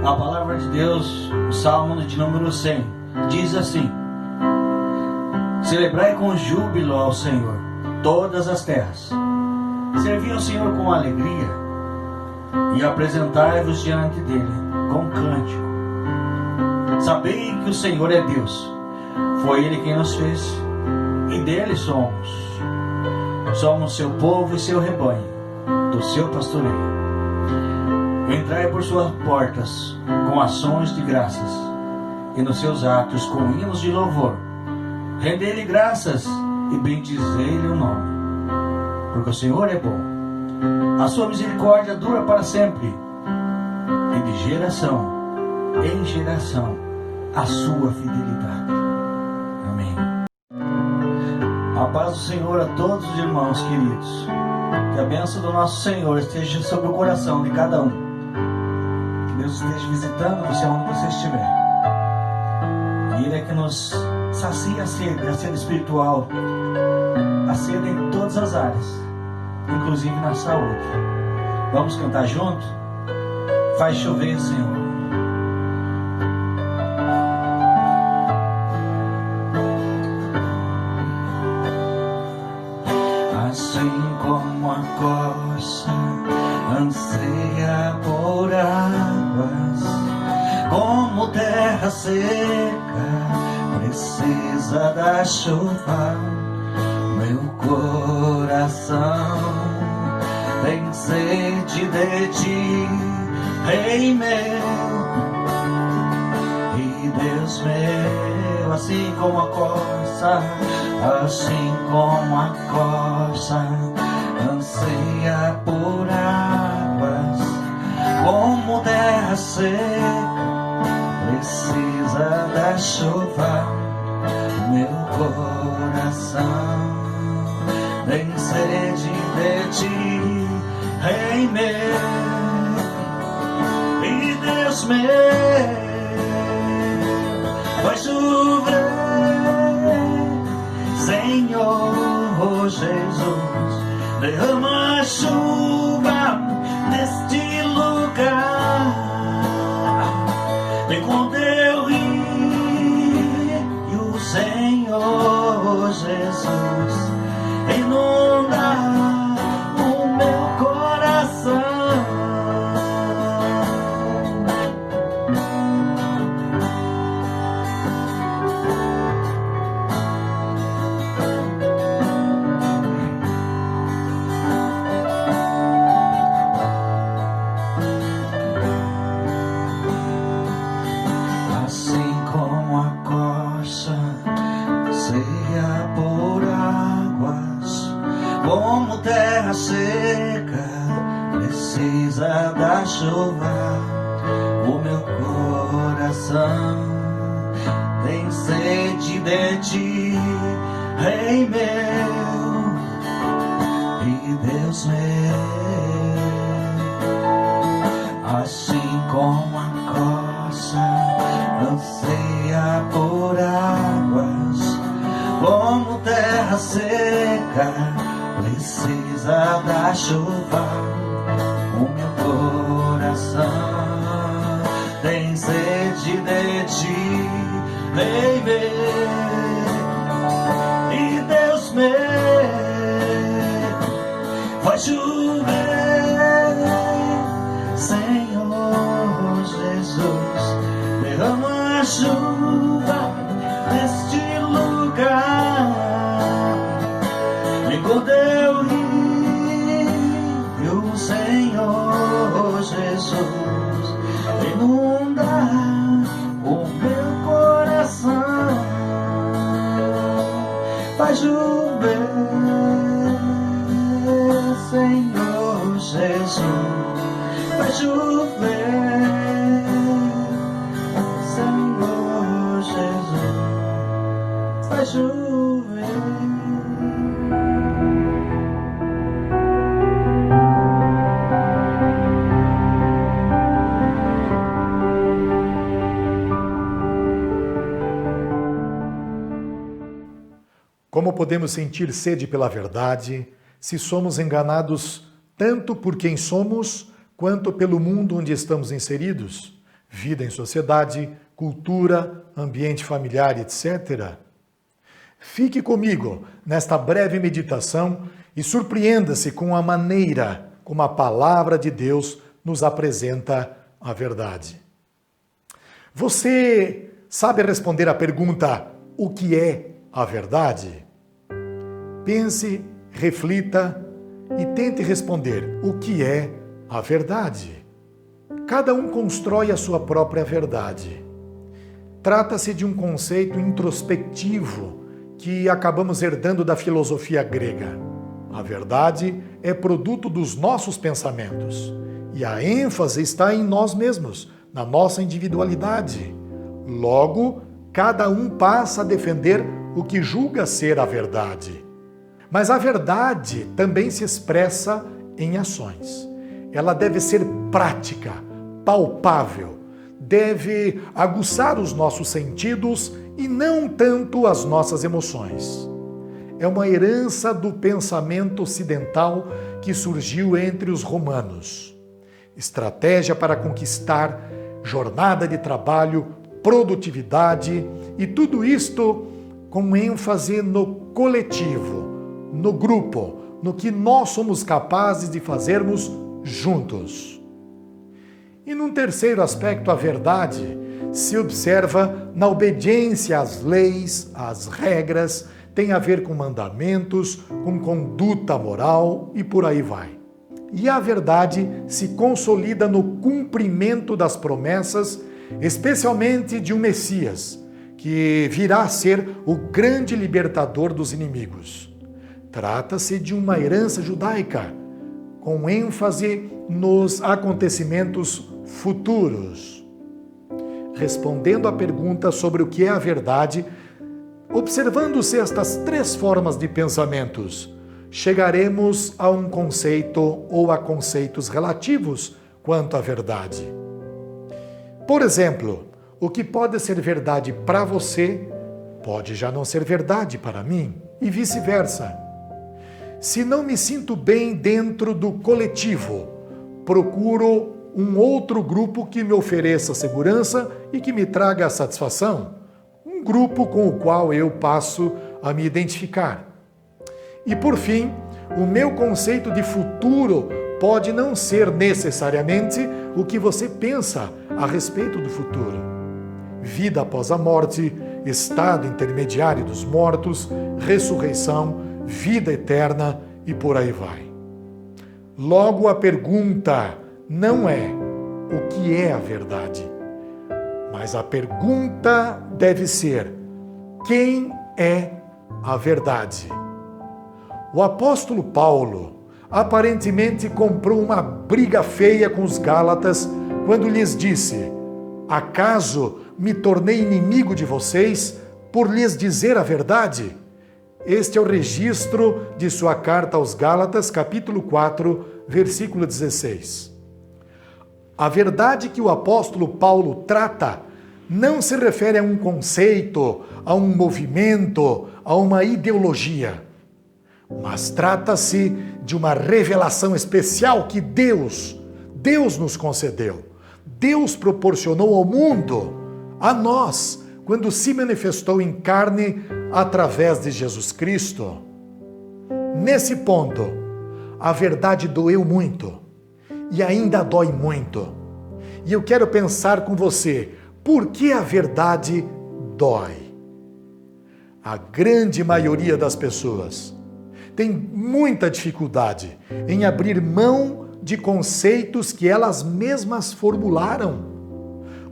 A palavra de Deus, o Salmo de número 100, diz assim: celebrai com júbilo ao Senhor todas as terras, servi ao Senhor com alegria e apresentai-vos diante dele com cântico. Sabei que o Senhor é Deus, foi Ele quem nos fez e dele somos. Somos seu povo e seu rebanho, do seu pastoreio. Entrai por suas portas com ações de graças, e nos seus átrios com hinos de louvor. Rendei-lhe graças e bendizei-lhe o nome, porque o Senhor é bom. A sua misericórdia dura para sempre, e de geração em geração a sua fidelidade. Amém. A paz do Senhor a todos os irmãos queridos. Que a bênção do nosso Senhor esteja sobre o coração de cada um. Que Deus esteja visitando você onde você estiver. E Ele é que nos sacia a sede espiritual, a sede em todas as áreas, inclusive na saúde. Vamos cantar junto? Faz chover, Senhor. Assim como a corça anseia por águas, como terra seca precisa da chuva, meu coração tem sede de ti, Rei meu e Deus meu. Assim como a corça, assim como a corça anseia por águas, como terra seca precisa da chuva, meu coração tem sede de ti, Rei meu e Deus meu. Vai chover, Senhor Jesus, derrama a chuva neste lugar. Vem com teu rio, Senhor Jesus, inunda o meu coração. Como terra seca precisa da chuva, o meu coração tem sede de ti, Rei meu e Deus meu. Assim como a corça anseia por águas, como terra seca precisa da chuva, o meu coração tem sede de ti, Rei meu e Deus meu. Vai chover, Senhor Jesus, derrama a chuva neste lugar. Vem com teu rio, Senhor Jesus, inunda o meu coração. Faz chover, Senhor Jesus, faz chover, Senhor Jesus, faz chover. Como podemos sentir sede pela verdade se somos enganados tanto por quem somos quanto pelo mundo onde estamos inseridos? vida em sociedade, cultura, ambiente familiar, etc. Fique comigo nesta breve meditação e surpreenda-se com a maneira como a palavra de Deus nos apresenta a verdade. Você sabe responder à pergunta: o que é a verdade? Pense, reflita e tente responder: o que é a verdade? Cada um constrói a sua própria verdade. Trata-se de um conceito introspectivo que acabamos herdando da filosofia grega. A verdade é produto dos nossos pensamentos e a ênfase está em nós mesmos, na nossa individualidade. Logo, cada um passa a defender o que julga ser a verdade. Mas a verdade também se expressa em ações. Ela deve ser prática, palpável, deve aguçar os nossos sentidos e não tanto as nossas emoções. É uma herança do pensamento ocidental que surgiu entre os romanos. Estratégia para conquistar, jornada de trabalho, produtividade e tudo isto com ênfase no coletivo, no grupo, no que nós somos capazes de fazermos juntos. E num terceiro aspecto, a verdade se observa na obediência às leis, às regras, tem a ver com mandamentos, com conduta moral e por aí vai. E a verdade se consolida no cumprimento das promessas, especialmente de um Messias, que virá a ser o grande libertador dos inimigos. Trata-se de uma herança judaica, com ênfase nos acontecimentos futuros. Respondendo à pergunta sobre o que é a verdade, observando-se estas três formas de pensamentos, chegaremos a um conceito ou a conceitos relativos quanto à verdade. Por exemplo, o que pode ser verdade para você pode já não ser verdade para mim, e vice-versa. Se não me sinto bem dentro do coletivo, procuro um outro grupo que me ofereça segurança e que me traga satisfação, um grupo com o qual eu passo a me identificar. E por fim, o meu conceito de futuro pode não ser necessariamente o que você pensa a respeito do futuro. Vida após a morte, estado intermediário dos mortos, ressurreição, vida eterna e por aí vai. Logo, a pergunta não é o que é a verdade, mas a pergunta deve ser: quem é a verdade? O apóstolo Paulo aparentemente comprou uma briga feia com os Gálatas quando lhes disse: acaso me tornei inimigo de vocês por lhes dizer a verdade? Este é o registro de sua carta aos Gálatas, capítulo 4, versículo 16. A verdade que o apóstolo Paulo trata não se refere a um conceito, a um movimento, a uma ideologia, mas trata-se de uma revelação especial que Deus nos concedeu. Deus proporcionou ao mundo, a nós, quando se manifestou em carne através de Jesus Cristo. Nesse ponto, a verdade doeu muito e ainda dói muito. E eu quero pensar com você, por que a verdade dói? A grande maioria das pessoas tem muita dificuldade em abrir mão de conceitos que elas mesmas formularam.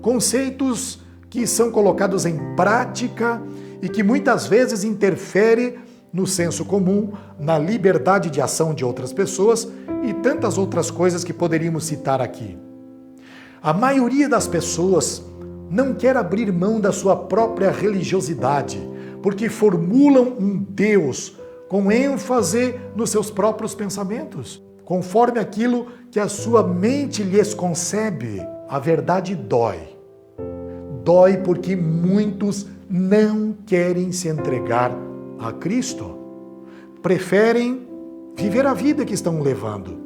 Conceitos que são colocados em prática e que muitas vezes interferem no senso comum, na liberdade de ação de outras pessoas e tantas outras coisas que poderíamos citar aqui. A maioria das pessoas não quer abrir mão da sua própria religiosidade, porque formulam um Deus com ênfase nos seus próprios pensamentos, conforme aquilo que a sua mente lhes concebe. A verdade dói. Dói porque muitos não querem se entregar a Cristo. Preferem viver a vida que estão levando.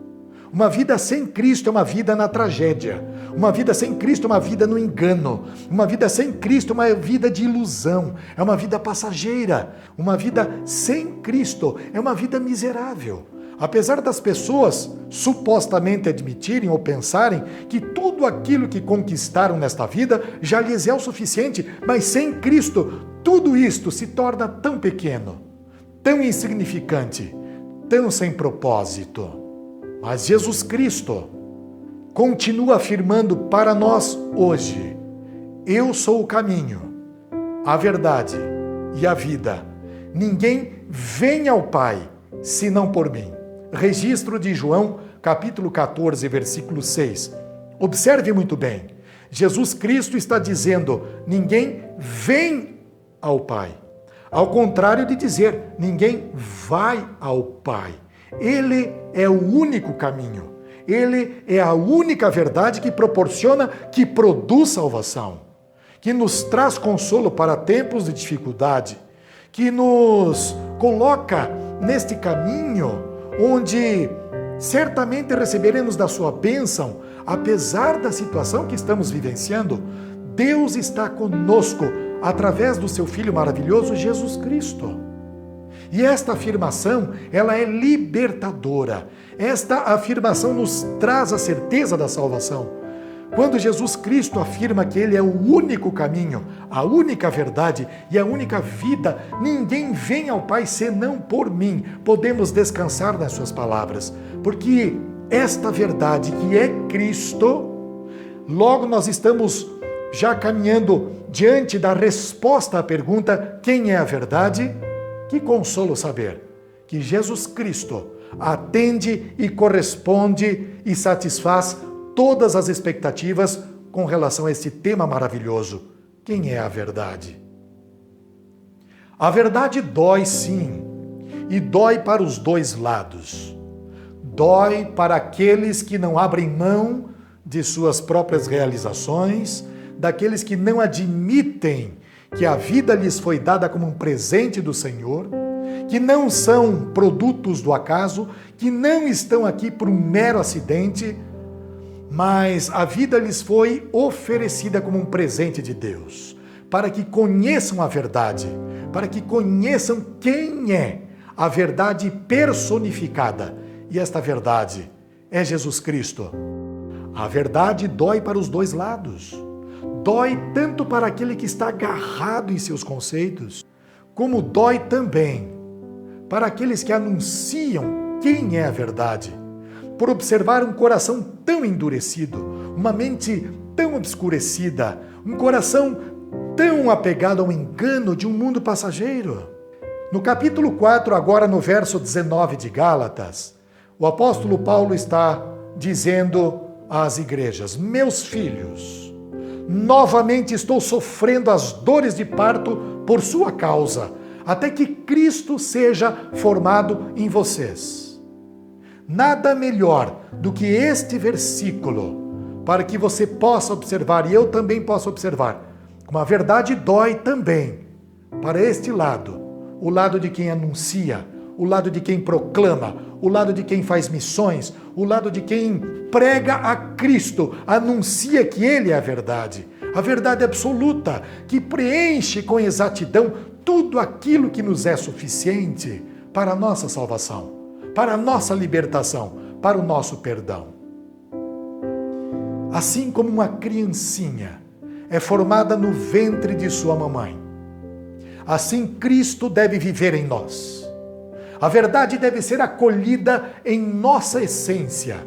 Uma vida sem Cristo é uma vida na tragédia. Uma vida sem Cristo é uma vida no engano. Uma vida sem Cristo é uma vida de ilusão. É uma vida passageira. Uma vida sem Cristo é uma vida miserável. Apesar das pessoas supostamente admitirem ou pensarem que tudo aquilo que conquistaram nesta vida já lhes é o suficiente, mas sem Cristo, tudo isto se torna tão pequeno, tão insignificante, tão sem propósito. Mas Jesus Cristo continua afirmando para nós hoje: eu sou o caminho, a verdade e a vida. Ninguém vem ao Pai senão por mim. Registro de João, capítulo 14, versículo 6. Observe muito bem. Jesus Cristo está dizendo: ninguém vem ao Pai. Ao contrário de dizer, ninguém vai ao Pai. Ele é o único caminho. Ele é a única verdade que proporciona, que produz salvação, que nos traz consolo para tempos de dificuldade, que nos coloca neste caminho onde certamente receberemos da sua bênção, apesar da situação que estamos vivenciando. Deus está conosco através do seu Filho maravilhoso, Jesus Cristo. E esta afirmação, ela é libertadora. Esta afirmação nos traz a certeza da salvação. Quando Jesus Cristo afirma que Ele é o único caminho, a única verdade e a única vida, ninguém vem ao Pai senão por mim. Podemos descansar nas suas palavras, porque esta verdade que é Cristo, logo nós estamos já caminhando diante da resposta à pergunta: quem é a verdade? Que consolo saber que Jesus Cristo atende e corresponde e satisfaz todas as expectativas com relação a este tema maravilhoso. Quem é a verdade? A verdade dói, sim, e dói para os dois lados. Dói para aqueles que não abrem mão de suas próprias realizações, daqueles que não admitem que a vida lhes foi dada como um presente do Senhor, que não são produtos do acaso, que não estão aqui por um mero acidente, mas a vida lhes foi oferecida como um presente de Deus, para que conheçam a verdade, para que conheçam quem é a verdade personificada. E esta verdade é Jesus Cristo. A verdade dói para os dois lados. Dói tanto para aquele que está agarrado em seus conceitos, como dói também para aqueles que anunciam quem é a verdade, por observar um coração tão endurecido, uma mente tão obscurecida, um coração tão apegado ao engano de um mundo passageiro. No capítulo 4, agora no verso 19 de Gálatas, o apóstolo Paulo está dizendo às igrejas: meus filhos, novamente estou sofrendo as dores de parto por sua causa, até que Cristo seja formado em vocês. Nada melhor do que este versículo para que você possa observar, e eu também possa observar, como a verdade dói também para este lado, o lado de quem anuncia, o lado de quem proclama, o lado de quem faz missões, o lado de quem prega a Cristo, anuncia que Ele é a verdade absoluta, que preenche com exatidão tudo aquilo que nos é suficiente para a nossa salvação, para a nossa libertação, para o nosso perdão. Assim como uma criancinha é formada no ventre de sua mamãe, assim Cristo deve viver em nós. A verdade deve ser acolhida em nossa essência,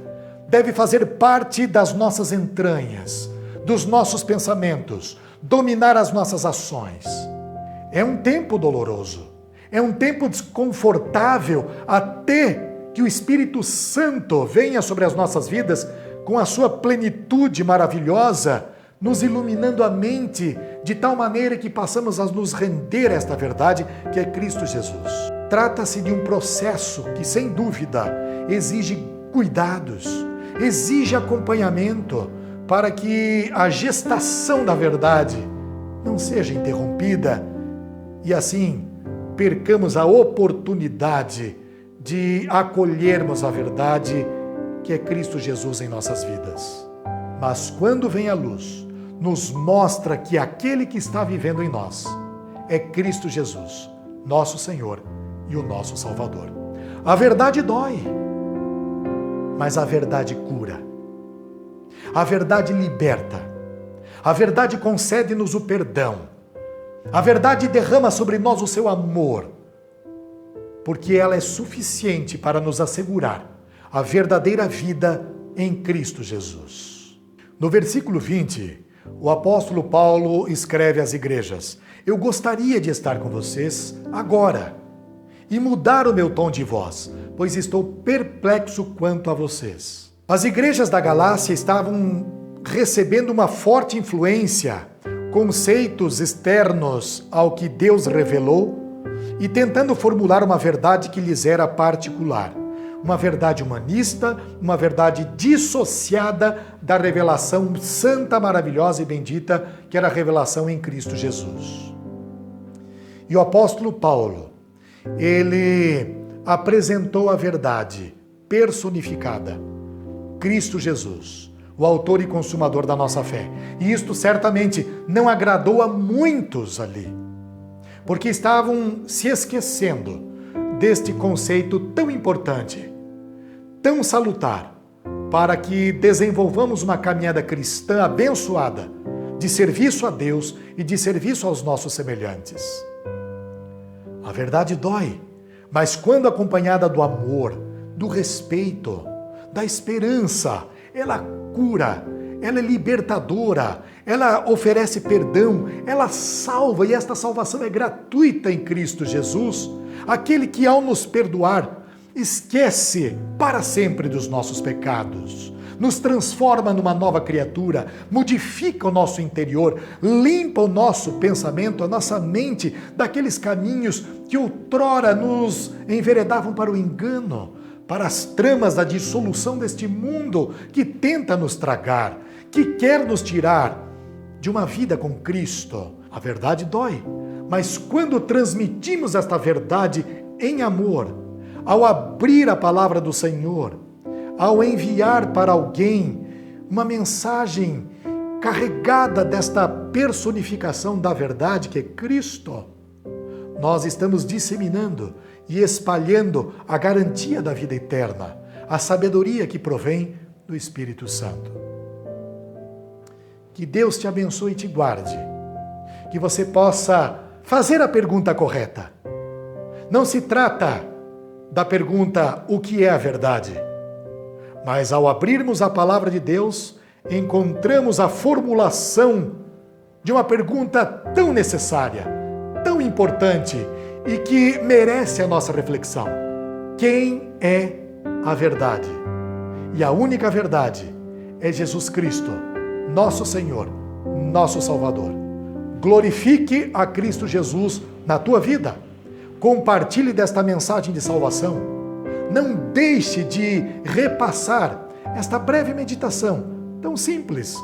deve fazer parte das nossas entranhas, dos nossos pensamentos, dominar as nossas ações. É um tempo doloroso, é um tempo desconfortável, até que o Espírito Santo venha sobre as nossas vidas com a sua plenitude maravilhosa, nos iluminando a mente de tal maneira que passamos a nos render a esta verdade que é Cristo Jesus. Trata-se de um processo que, sem dúvida, exige cuidados, exige acompanhamento para que a gestação da verdade não seja interrompida e assim percamos a oportunidade de acolhermos a verdade que é Cristo Jesus em nossas vidas. Mas quando vem a luz, nos mostra que aquele que está vivendo em nós é Cristo Jesus, nosso Senhor e o nosso Salvador. A verdade dói, mas a verdade cura. A verdade liberta. A verdade concede-nos o perdão. A verdade derrama sobre nós o seu amor, porque ela é suficiente para nos assegurar a verdadeira vida em Cristo Jesus. No versículo 20, o apóstolo Paulo escreve às igrejas: eu gostaria de estar com vocês agora e mudar o meu tom de voz, pois estou perplexo quanto a vocês. As igrejas da Galácia estavam recebendo uma forte influência, conceitos externos ao que Deus revelou e tentando formular uma verdade que lhes era particular. Uma verdade humanista, uma verdade dissociada da revelação santa, maravilhosa e bendita que era a revelação em Cristo Jesus. E o apóstolo Paulo, ele apresentou a verdade personificada, Cristo Jesus, o autor e consumador da nossa fé. E isto certamente não agradou a muitos ali, porque estavam se esquecendo deste conceito tão importante, tão salutar, para que desenvolvamos uma caminhada cristã abençoada, de serviço a Deus e de serviço aos nossos semelhantes. A verdade dói, mas quando acompanhada do amor, do respeito, da esperança, ela cura, ela é libertadora, ela oferece perdão, ela salva, e esta salvação é gratuita em Cristo Jesus, aquele que ao nos perdoar, esquece para sempre dos nossos pecados, nos transforma numa nova criatura, modifica o nosso interior, limpa o nosso pensamento, a nossa mente daqueles caminhos que outrora nos enveredavam para o engano, para as tramas da dissolução deste mundo que tenta nos tragar, que quer nos tirar de uma vida com Cristo. A verdade dói, mas quando transmitimos esta verdade em amor, ao abrir a palavra do Senhor, ao enviar para alguém uma mensagem carregada desta personificação da verdade que é Cristo, nós estamos disseminando e espalhando a garantia da vida eterna, a sabedoria que provém do Espírito Santo. Que Deus te abençoe e te guarde, que você possa fazer a pergunta correta. Não se trata da pergunta o que é a verdade, mas ao abrirmos a palavra de Deus, encontramos a formulação de uma pergunta tão necessária, tão importante e que merece a nossa reflexão. Quem é a verdade? E a única verdade é Jesus Cristo, nosso Senhor, nosso Salvador. Glorifique a Cristo Jesus na tua vida. Compartilhe desta mensagem de salvação. Não deixe de repassar esta breve meditação, tão simples,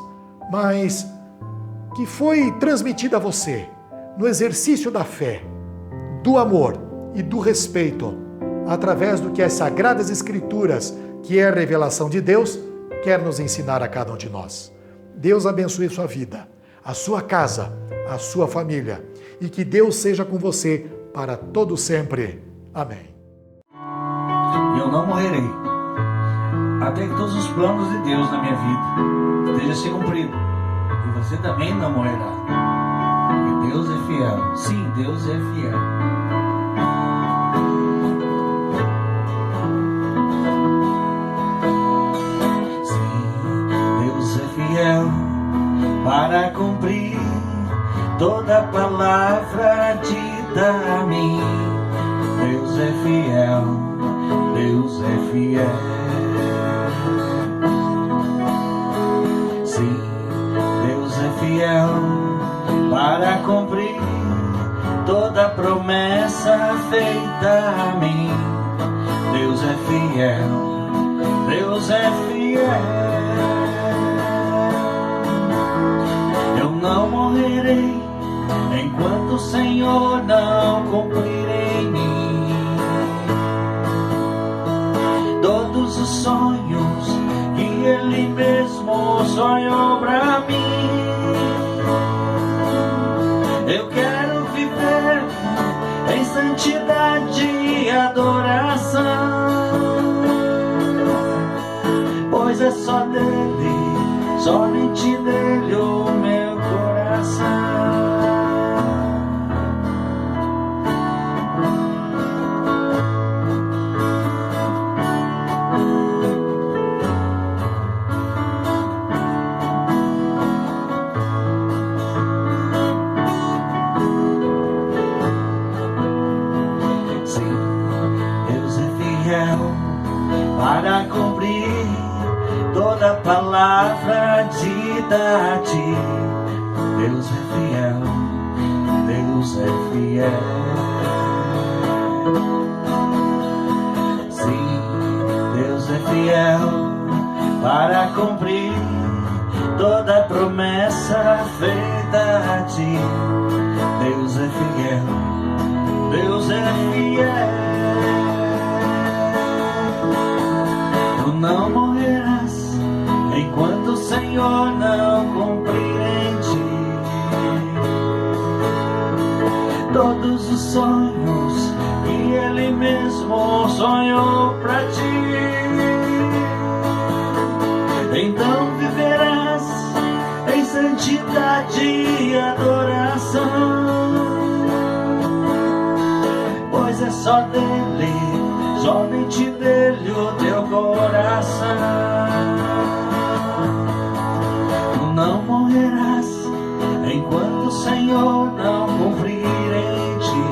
mas que foi transmitida a você no exercício da fé, do amor e do respeito, através do que as Sagradas Escrituras, que é a revelação de Deus, quer nos ensinar a cada um de nós. Deus abençoe sua vida, a sua casa, a sua família, e que Deus seja com você para todo sempre. Amém. Eu não morrerei, até que todos os planos de Deus na minha vida estejam se cumpridos. E você também não morrerá, porque Deus é fiel. Sim, Deus é fiel. Sim, Deus é fiel para cumprir toda palavra dita a mim. Deus é fiel, Deus é fiel. Sim, Deus é fiel para cumprir toda promessa feita a mim. Deus é fiel, Deus é fiel. Eu não morrerei enquanto o Senhor não cumprir em mim todos os sonhos somente dele o meu coração. Para cumprir toda palavra dita a ti. Deus é fiel, Deus é fiel. Sim, Deus é fiel para cumprir toda promessa feita a ti. Deus é fiel, Deus é fiel. Tu não morrerás enquanto o Senhor não cumprir em ti todos os sonhos que Ele mesmo sonhou pra ti. Então viverás em santidade e adoração, pois é só dele, somente dele o teu coração. Tu não morrerás enquanto o Senhor não cumprir em ti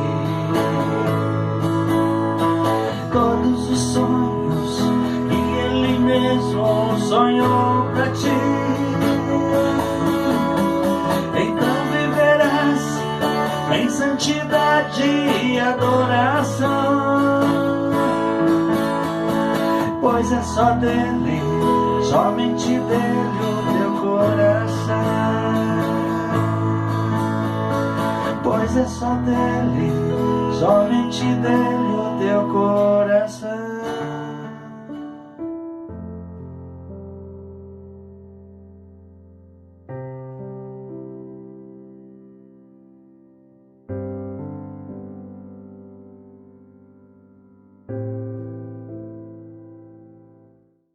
todos os sonhos que Ele mesmo sonhou pra ti. Então viverás em santidade e adoração, pois é só dele, somente dele o teu coração. Pois é só dele, somente dele o teu coração.